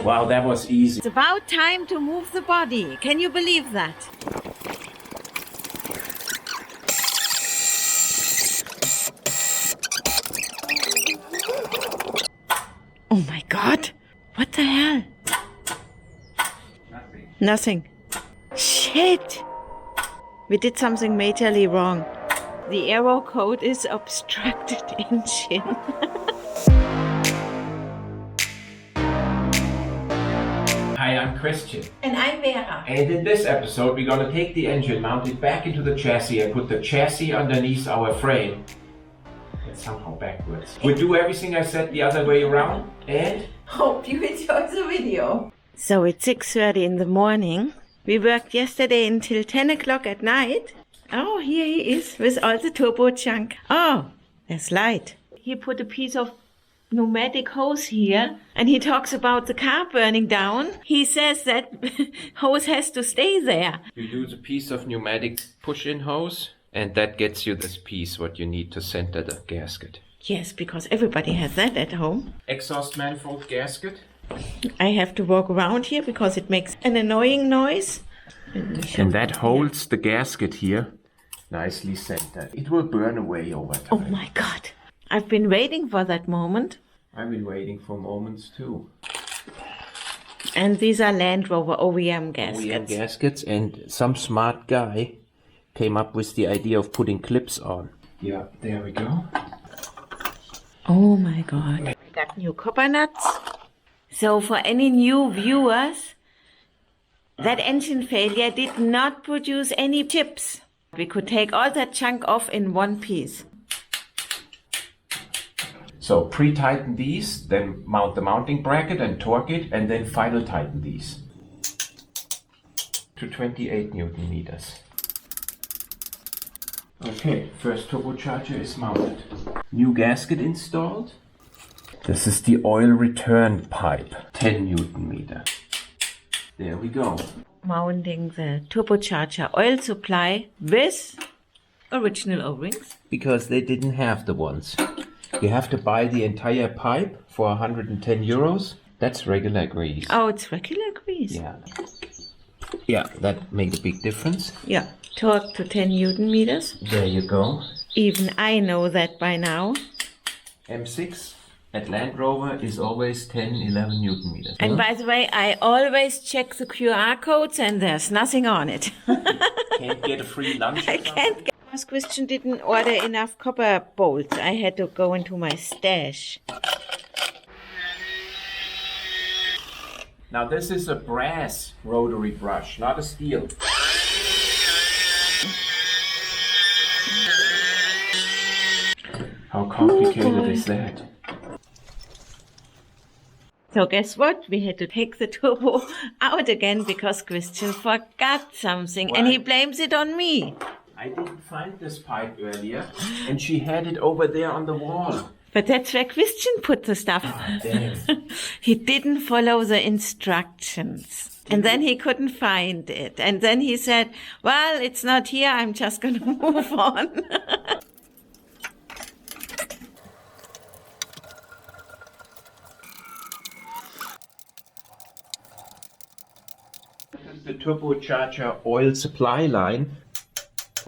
Wow, that was easy. It's about time to move the body. Can you believe that? Oh my God! What the hell? Nothing. Shit! We did something majorly wrong. The error code is obstructed engine. Hi, I'm Christian. And I'm Vera. And in this episode, we're going to take the engine, mount it back into the chassis, and put the chassis underneath our frame. It's somehow backwards. We'll do everything I said the other way around, and hope you enjoyed the video. So it's 6:30 in the morning. We worked yesterday until 10 o'clock at night. Oh, here he is with all the turbo junk. Oh, there's light. He put a piece of pneumatic hose here and he talks about the car burning down. He says that hose has to stay there. you do the piece of pneumatic push-in hose, and that gets you this piece, what you need to center the gasket. Yes, because everybody has that at home. Exhaust manifold gasket. I have to walk around here because it makes an annoying noise. And that holds the gasket here nicely centered. It will burn away over time. Oh my God. I've been waiting for that moment. I've been waiting for moments too. And these are Land Rover OEM gaskets. OEM gaskets, and some smart guy came up with the idea of putting clips on. Yeah, there we go. Oh my God. We got new copper nuts. So for any new viewers, that engine failure did not produce any chips. We could take all that chunk off in one piece. So pre-tighten these, then mount the mounting bracket and torque it, and then final tighten these to 28 Newton meters. Okay, first turbocharger is mounted. New gasket installed. This is the oil return pipe, 10 Newton meter. There we go. Mounting the turbocharger oil supply with original O-rings. Because they didn't have the ones. You have to buy the entire pipe for 110 euros. That's regular grease. Oh, it's regular grease. Yeah. Yeah, that makes a big difference. Yeah, torque to 10 Newton meters. There you go. Even I know that by now. M6 at Land Rover is always 10, 11 Newton meters. And by the way, I always check the QR codes and there's nothing on it. Can't get a free lunch? I can't get. Because Christian didn't order enough copper bolts. I had to go into my stash. Now this is a brass rotary brush, not a steel. How complicated is that? So guess what? We had to take the turbo out again because Christian forgot something and he blames it on me. I didn't find this pipe earlier and she had it over there on the wall. But that's where Christian put the stuff. Oh, damn. He didn't follow the instructions. And then he couldn't find it. And then he said, well, it's not here. I'm just going to move on. The turbocharger oil supply line.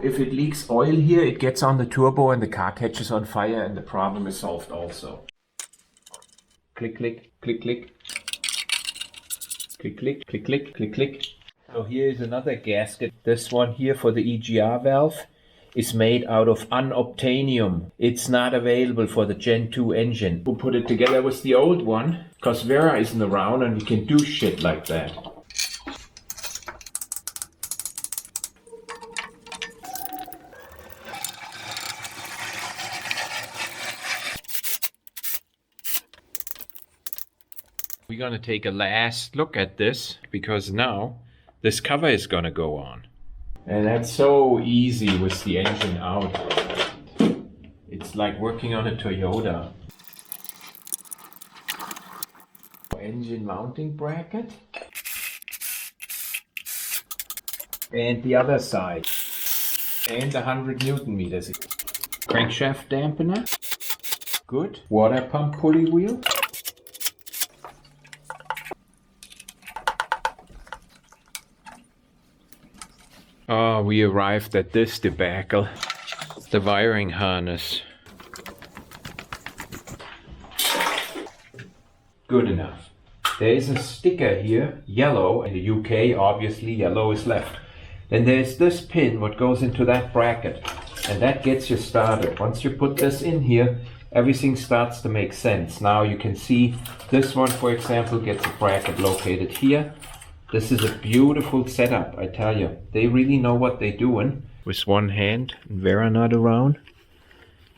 If it leaks oil here, it gets on the turbo and the car catches on fire and the problem is solved also. Click, click, click, click. Click, click, click, click, click, click. So here is another gasket. This one here for the EGR valve is made out of unobtainium. It's not available for the Gen 2 engine. We'll put it together with the old one because Vera isn't around and we can do shit like that. We're going to take a last look at this because now this cover is going to go on. And that's so easy with the engine out. It's like working on a Toyota. Engine mounting bracket. And the other side. And 100 Newton meters. Crankshaft dampener. Good. Water pump pulley wheel. Oh, we arrived at this debacle. The wiring harness. Good enough. There is a sticker here, yellow. In the UK, obviously, yellow is left. Then there's this pin what goes into that bracket. And that gets you started. Once you put this in here, everything starts to make sense. Now you can see this one, for example, gets a bracket located here. This is a beautiful setup, I tell you. They really know what they're doing. With one hand and Vera not around,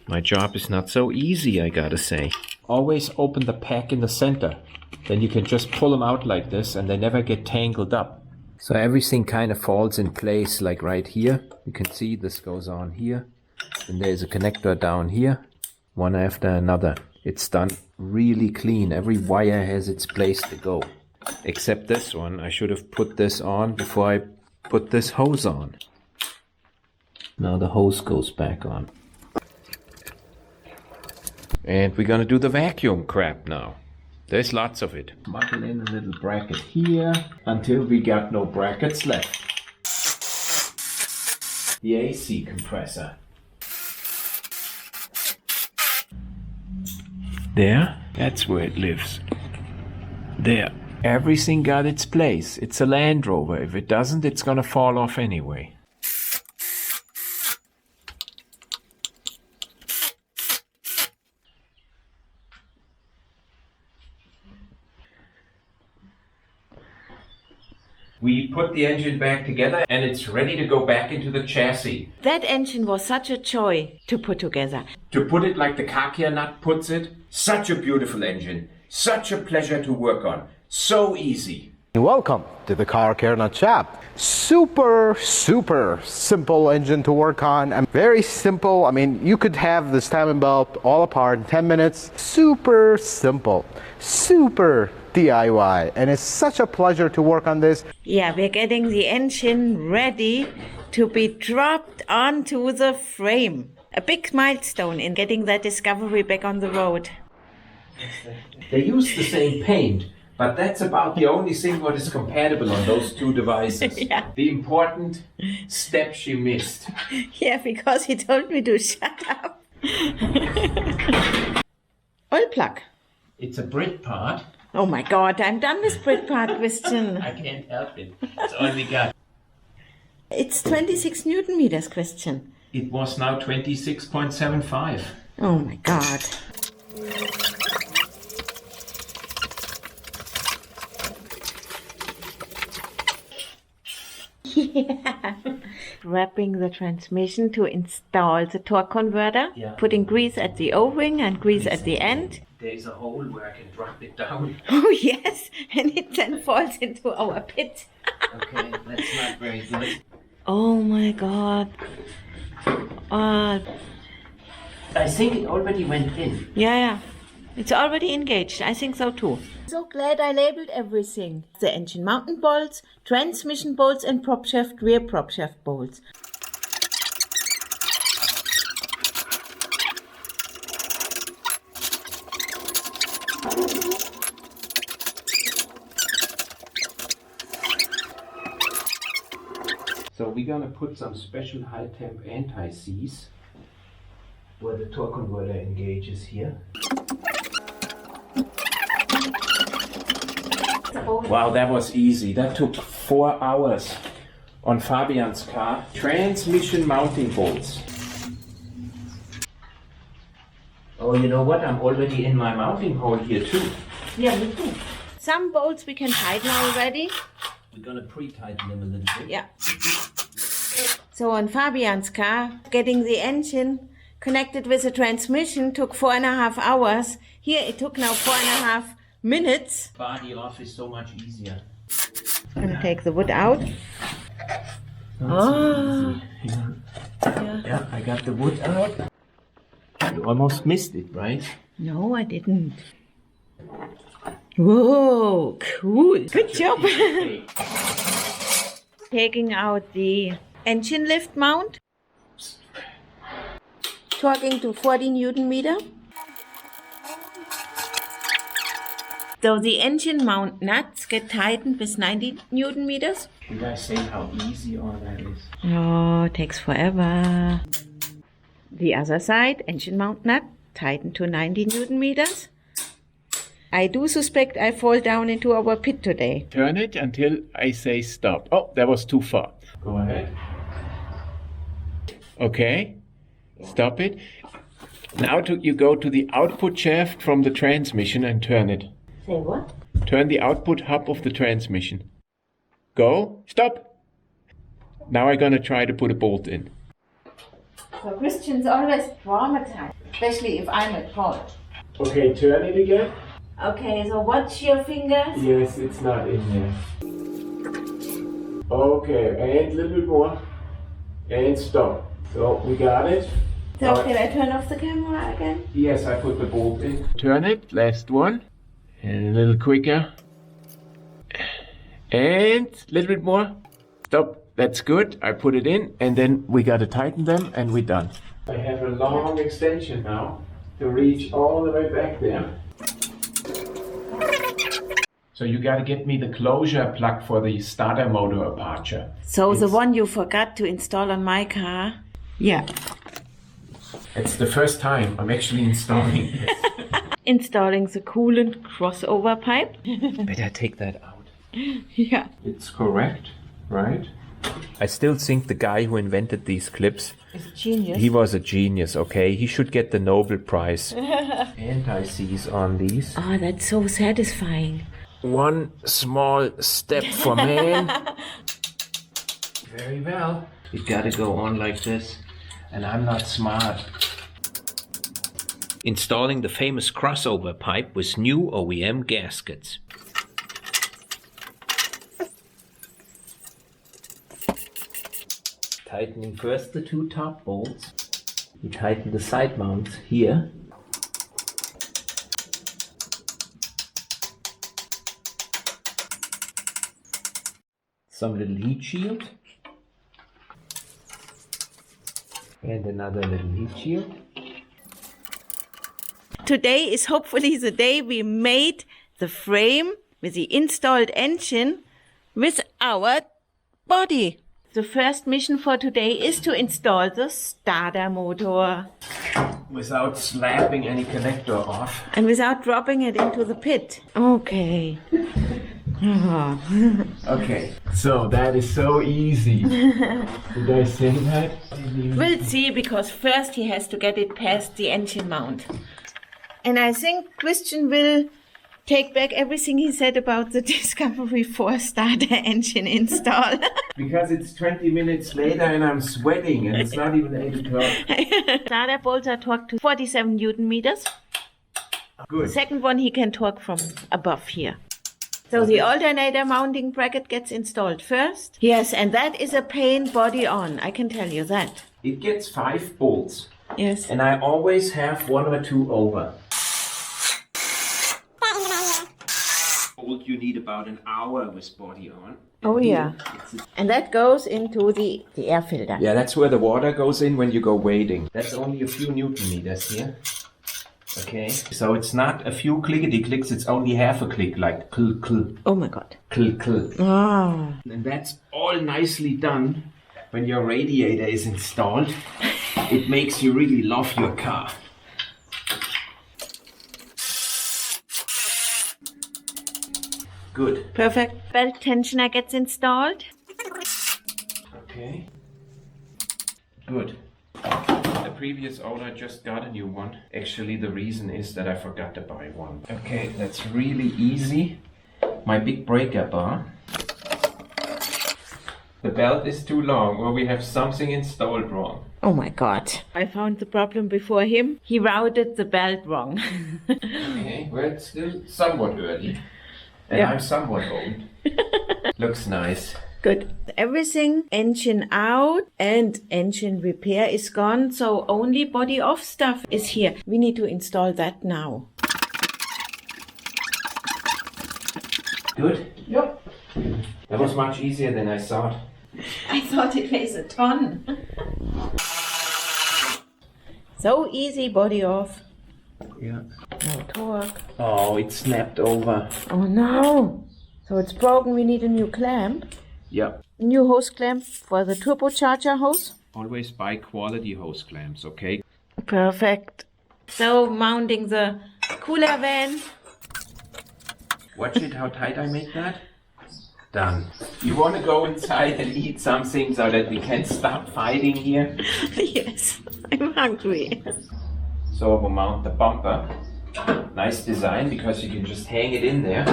my job is not so easy, I gotta say. Always open the pack in the center. Then you can just pull them out like this and they never get tangled up. So everything kind of falls in place, like right here. You can see this goes on here. And there's a connector down here, one after another. It's done really clean. Every wire has its place to go. Except this one. I should have put this on before I put this hose on. Now the hose goes back on. And we're gonna do the vacuum crap now. There's lots of it. Smuggle in a little bracket here until we got no brackets left. The AC compressor. There, that's where it lives. There. Everything got its place. It's a Land Rover. If it doesn't, it's gonna fall off anyway. We put the engine back together and it's ready to go back into the chassis. That engine was such a joy to put together. To put it like the car care nut puts it, such a beautiful engine. Such a pleasure to work on. So easy. Welcome to the Car Care Nut Shop. Super simple engine to work on and very simple. I mean, you could have this timing belt all apart in 10 minutes. Super simple, super DIY, and it's such a pleasure to work on this. Yeah, we're getting the engine ready to be dropped onto the frame. A big milestone in getting that Discovery back on the road. They use the same paint, but that's about the only thing what is compatible on those two devices. Yeah. The important step she missed. Yeah, because he told me to shut up. Oil plug. It's a Brit part. Oh my God, I'm done with Brit part, Christian. I can't help it. It's all we got. It's 26 Newton meters, Christian. It was now 26.75. Oh my God. Yeah. Wrapping the transmission to install the torque converter. Yeah. Putting grease at the O-ring and grease at the end. There's a hole where I can drop it down. Oh yes, and it then falls into our pit. Okay, that's not very good. Oh my God. I think it already went in. Yeah. It's already engaged. I think so too. So glad I labeled everything. The engine mounting bolts, transmission bolts and prop shaft, rear prop shaft bolts. So we're gonna put some special high temp anti-seize where the torque converter engages here. Wow, that was easy. That took 4 hours on Fabian's car. Transmission mounting bolts. Oh, you know what? I'm already in my mounting hole here too. Yeah, me too. Some bolts we can tighten already. We're gonna pre-tighten them a little bit. Yeah. So on Fabian's car, getting the engine connected with the transmission took 4.5 hours. Here it took now 4.5 minutes. Body off is so much easier. I'm gonna take the wood out. Oh. Yeah, I got the wood out. You almost missed it, right? No, I didn't. Whoa, cool. Good job. Taking out the engine lift mount. Torquing to 40 Newton meter. So the engine mount nuts get tightened with 90 Newton meters. Did I say how easy all that is? Oh, takes forever. The other side, engine mount nut, tightened to 90 Newton meters. I do suspect I fall down into our pit today. Turn it until I say stop. Oh, that was too far. Go ahead. Okay. Stop it. Now you go to the output shaft from the transmission and turn it. Say what? Turn the output hub of the transmission. Go. Stop. Now I'm gonna try to put a bolt in. So Christian's always traumatized, especially if I'm at fault. Okay, turn it again. Okay, so watch your fingers. Yes, it's not in there. Okay, and a little bit more. And stop. So we got it. So can I turn off the camera again? Yes, I put the bolt in. Turn it, last one. And a little quicker. And a little bit more. Stop. That's good. I put it in and then we gotta tighten them and we're done. I have a long extension now to reach all the way back there. So you gotta get me the closure plug for the starter motor aperture. So the one you forgot to install on my car? Yeah. It's the first time I'm actually installing this. Installing the coolant crossover pipe. Better take that out. Yeah. It's correct, right? I still think the guy who invented these clips, It's genius. he was a genius, okay? He should get the Nobel Prize. Anti-seize on these. Oh, that's so satisfying. One small step for man. Very well. You gotta go on like this. And I'm not smart. Installing the famous crossover pipe with new OEM gaskets. Tightening first the two top bolts. We tighten the side mounts here. Some little heat shield. And another little heat shield. Today is hopefully the day we made the frame with the installed engine with our body. The first mission for today is to install the starter motor. Without slapping any connector off. And without dropping it into the pit. Okay. Okay, so that is so easy. Did I say that? We'll see, because first he has to get it past the engine mount. And I think Christian will take back everything he said about the Discovery 4 starter engine install. Because it's 20 minutes later and I'm sweating and it's not even 8 o'clock. Starter bolts are torqued to 47 Newton meters. Good. Second one he can torque from above here. So the alternator mounting bracket gets installed first. Yes, and that is a pain body on, I can tell you that. It gets 5 bolts. Yes. And I always have 1 or 2 over. Bolt you need about an hour with body on. Oh yeah. And that goes into the air filter. Yeah, that's where the water goes in when you go wading. That's only a few Newton meters here. Okay, so it's not a few clickety clicks, it's only half a click, like cl cl. Oh my god. Cl cl. Oh. And that's all nicely done when your radiator is installed. It makes you really love your car. Good. Perfect. Belt tensioner gets installed. Okay. Good. The previous owner just got a new one. Actually, the reason is that I forgot to buy one. Okay, that's really easy. My big breaker bar. The belt is too long, or we have something installed wrong. Oh my god. I found the problem before him. He routed the belt wrong. Okay, well, it's still somewhat early. And Yeah. I'm somewhat old. Looks nice. Good. Everything engine out and engine repair is gone, so only body off stuff is here. We need to install that now. Good? Yep. That was much easier than I thought. I thought it weighs a ton. So easy, body off. Yeah. No torque. Oh, it snapped over. Oh no! So it's broken, we need a new clamp. Yeah. New hose clamp for the turbocharger hose. Always buy quality hose clamps, okay? Perfect. So mounting the cooler van. Watch it how tight I make that. Done. You want to go inside and eat something so that we can stop fighting here? Yes, I'm hungry. So we'll mount the bumper. Nice design because you can just hang it in there.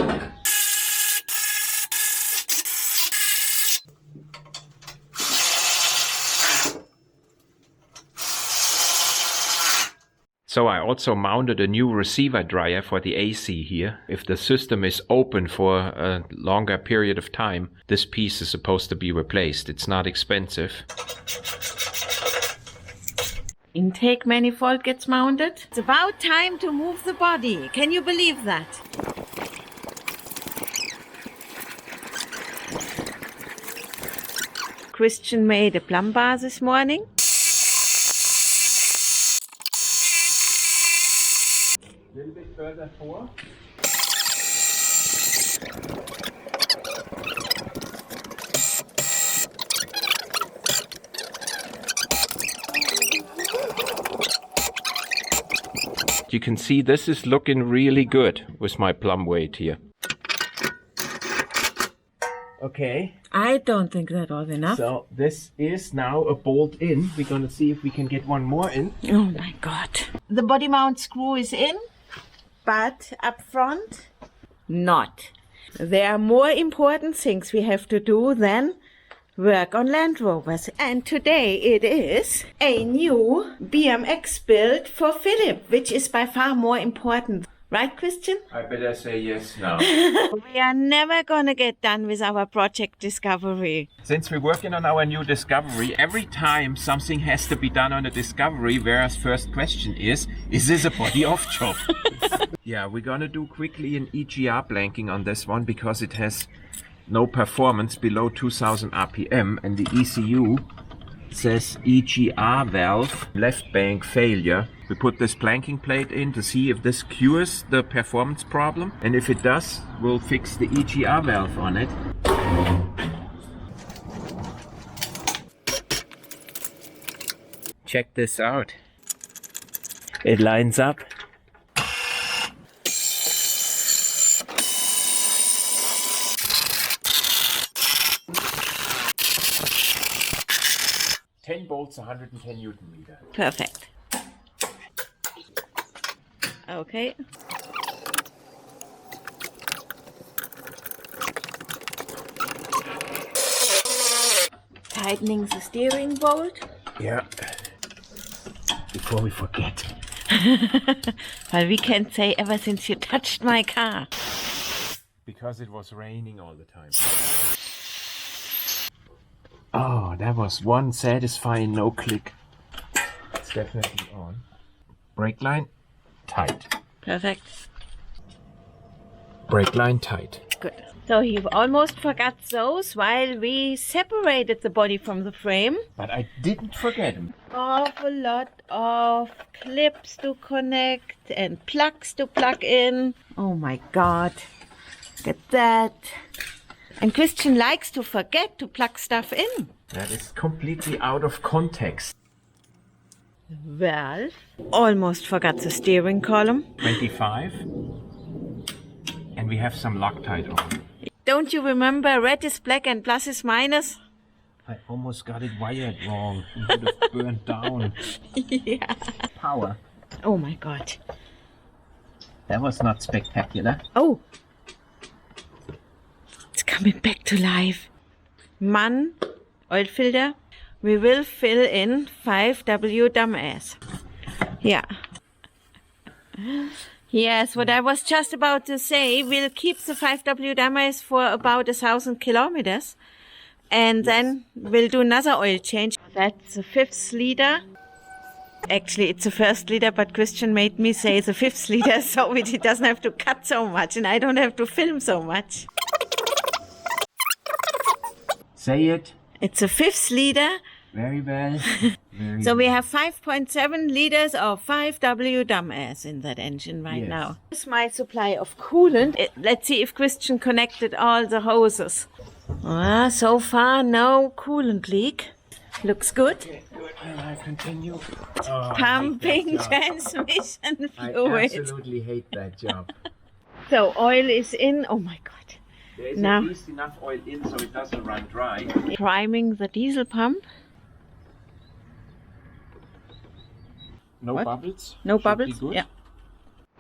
So I also mounted a new receiver dryer for the AC here. If the system is open for a longer period of time, this piece is supposed to be replaced. It's not expensive. Intake manifold gets mounted. It's about time to move the body. Can you believe that? Christian made a plumb bar this morning. A little bit further forward. You can see this is looking really good with my plumb weight here. Okay. I don't think that was enough. So this is now a bolt in. We're gonna see if we can get one more in. Oh my God. The body mount screw is in, but up front, not. There are more important things we have to do than work on Land Rovers. And today it is a new BMX build for Philip, which is by far more important. Right, Christian? I better say yes now. We are never gonna get done with our project Discovery. Since we're working on our new Discovery, every time something has to be done on the Discovery, Vera's first question is this a body off job? Yeah, we're gonna do quickly an EGR blanking on this one because it has no performance below 2000 RPM and the ECU says EGR valve, left bank failure. We put this blanking plate in to see if this cures the performance problem, and if it does, we'll fix the EGR valve on it. Check this out. It lines up. Bolts, 110 Newton meter. Perfect. Okay. Tightening the steering bolt. Yeah. Before we forget. Well, we can say ever since you touched my car. Because it was raining all the time. Oh, that was one satisfying no click. It's definitely on. Brake line, tight. Perfect. Brake line, tight. Good. So you almost forgot those while we separated the body from the frame. But I didn't forget them. Awful lot of clips to connect and plugs to plug in. Oh my God. Look at that. And Christian likes to forget to plug stuff in. That is completely out of context. Valve. Almost forgot the steering column. 25. And we have some Loctite on. Don't you remember red is black and plus is minus? I almost got it wired wrong. It would have burned down. Yeah. Power. Oh my God. That was not spectacular. Oh. It's coming back to life. MAN oil filter. We will fill in 5W dumbass. Yeah. Yes, what I was just about to say, we'll keep the 5W dumbass for about 1,000 kilometers. And then we'll do another oil change. That's the 5th liter. Actually, it's the 1st liter, but Christian made me say the 5th liter, so it doesn't have to cut so much and I don't have to film so much. Say it. It's a 5th liter. Very well. Very So we have 5.7 liters of 5W dumbass in that engine right Yes. now. This is my supply of coolant. Let's see if Christian connected all the hoses. Ah, so far no coolant leak. Looks good. Okay, good. And I continue. Pumping transmission I fluid. absolutely hate that job. So oil is in. Oh my god. There is Now- at least enough oil in so it doesn't run dry. Priming the diesel pump. No What? bubbles? No Should bubbles? be good. Yeah.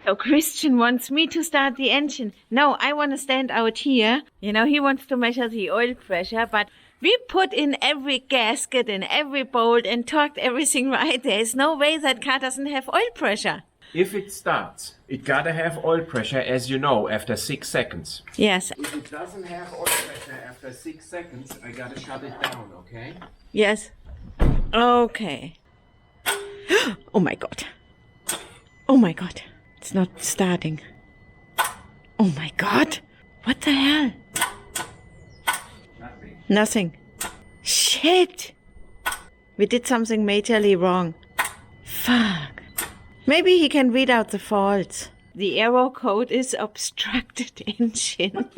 So Christian wants me to start the engine. No, I want to stand out here. You know, he wants to measure the oil pressure, but we put in every gasket and every bolt and torqued everything right. There is no way that car doesn't have oil pressure. If it starts, it gotta have oil pressure, as you know, after 6 seconds. Yes, If it doesn't have oil pressure after 6 seconds, I gotta shut it down, okay? yes. Okay. Oh my god. Oh my god. It's not starting. Oh my god. What the hell? Nothing. Nothing. Shit. We did something majorly wrong. Fuck. Maybe he can read out the faults. The error code is obstructed engine.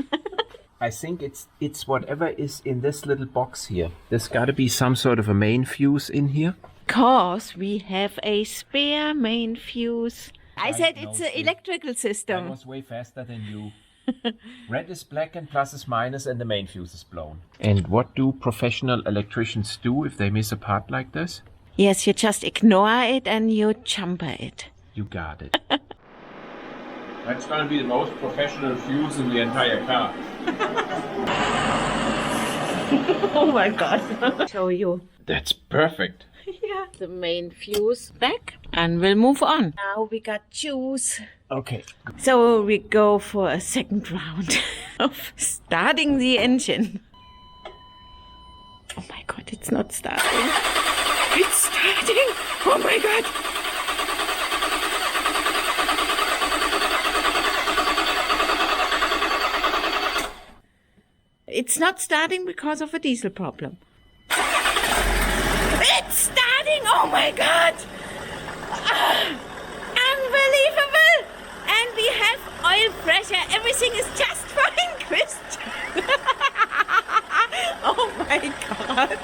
I think it's whatever is in this little box here. There's gotta be some sort of a main fuse in here. Cause we have a spare main fuse. I said it's an Diagnosed it. electrical I system. was way faster than you. Red is black and plus is minus and the main fuse is blown. And what do professional electricians do if they miss a part like this? Yes, you just ignore it and you jumper it. You got it. That's gonna be the most professional fuse in the entire car. Oh my god. Show you. That's perfect. Yeah. The main fuse back and we'll move on. Now we got juice. Okay. So we go for a second round of starting the engine. Oh my god, it's not starting. It's starting! Oh my god! It's not starting because of a diesel problem. It's starting! Oh my god! Unbelievable! And we have oil pressure. Everything is just fine, Christian. Oh my god.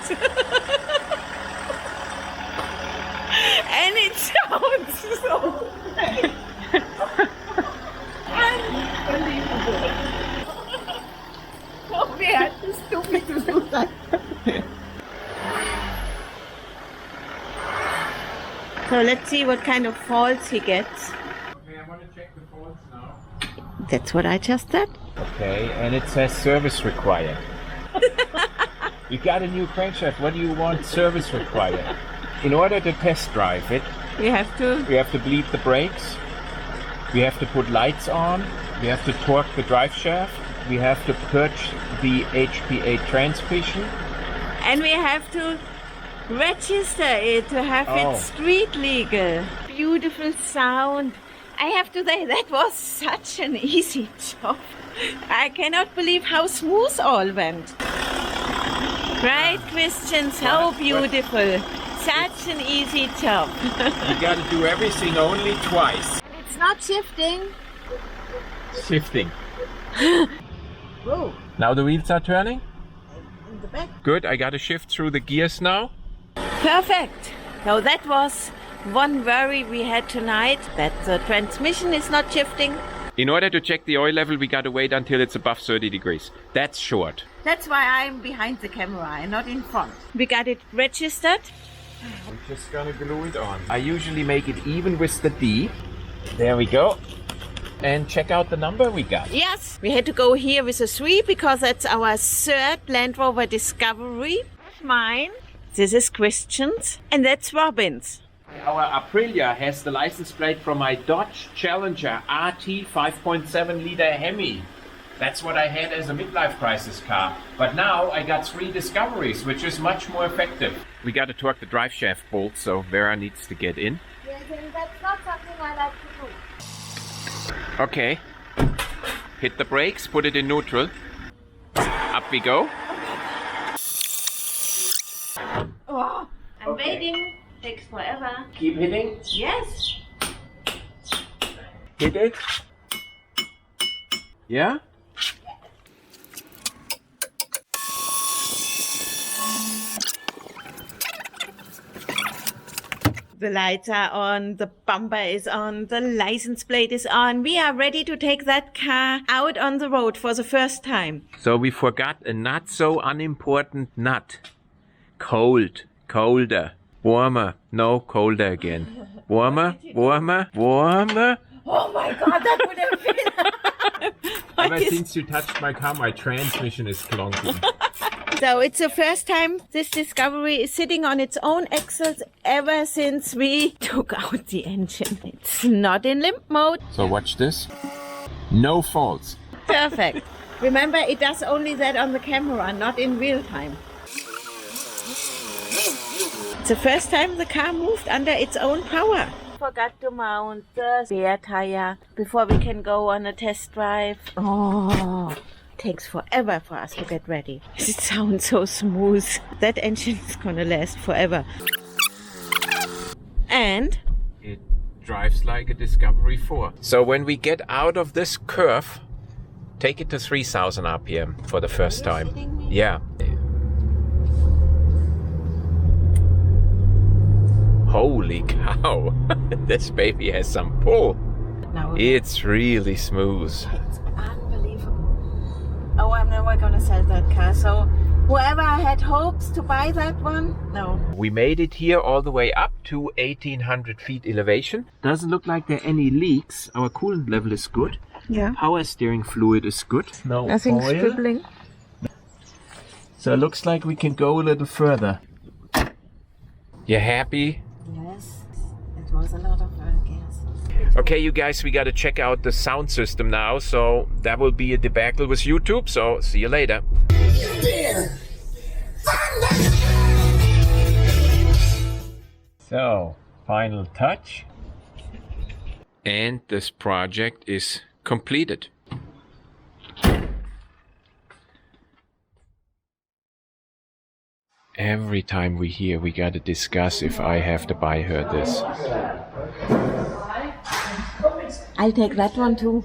And it sounds so unbelievable. Oh, we are too stupid to do that. So let's see what kind of faults he gets. Okay, I want to check the faults now. That's what I just said. Okay, and it says service required. You got a new crankshaft. What do you want service required? In order to test drive it, We have to. we have to bleed the brakes. We have to put lights on. We have to torque the drive shaft. We have to purge the HP8 transmission. And we have to register it to have Oh. it street legal. Beautiful sound. I have to say, that was such an easy job. I cannot believe how smooth all went. Right, Christian? So What? beautiful. Such an easy job. You got to do everything only twice. It's not shifting. Shifting. Whoa, Now the wheels are turning. in the back. Good, I got to shift through the gears now. Perfect. So that was one worry we had tonight, that the transmission is not shifting. In order to check the oil level, we got to wait until it's above 30 degrees. That's short. That's why I'm behind the camera and not in front. We got it registered. I'm just gonna glue it on. I usually make it even with the D. There we go. And check out the number we got. Yes, we had to go here with a 3 because that's our third Land Rover Discovery. Mine. This is Christian's. And that's Robin's. Our Aprilia has the license plate from my Dodge Challenger RT 5.7 liter Hemi. That's what I had as a midlife crisis car. But now I got 3 Discoveries, which is much more effective. We got to torque the drive shaft bolt, so Vera needs to get in. Yes, and that's not something I like to do. Okay. Hit the brakes, put it in neutral. Up we go. Oh, I'm Okay. waiting. Takes forever. Keep hitting. Yes. Hit it. Yeah? The lights are on, the bumper is on, the license plate is on. We are ready to take that car out on the road for the first time. So we forgot a not so unimportant nut. Cold, colder, warmer, no, colder again. Warmer, warmer, warmer. Oh my God, that would have been... Ever since you touched my car, my transmission is clunky. So it's the first time this Discovery is sitting on its own axles ever since we took out the engine. It's not in limp mode. So watch this. No faults. Perfect. Remember, it does only that on the camera, not in real time. It's the first time the car moved under its own power. Forgot to mount the spare tire before we can go on a test drive. Oh, takes forever for us to get ready. It sounds so smooth. That engine is gonna last forever. And it drives like a Discovery 4. So when we get out of this curve, take it to 3000 RPM for the first time. Yeah. Holy cow, this baby has some pull. It's really smooth. It's unbelievable. Oh, I'm never gonna sell that car. So whoever had hopes to buy that one, no. We made it here all the way up to 1800 feet elevation. Doesn't look like there are any leaks. Our coolant level is good. Yeah. Power steering fluid is good. No Nothing oil. scribbling. So it looks like we can go a little further. You happy? Yes, it was a lot of work, yes. Okay, you guys, we gotta check out the sound system now, so that will be a debacle with YouTube, so see you later. So, final touch. And this project is completed. Every time we hear, we gotta discuss if I have to buy her this. I'll take that one too.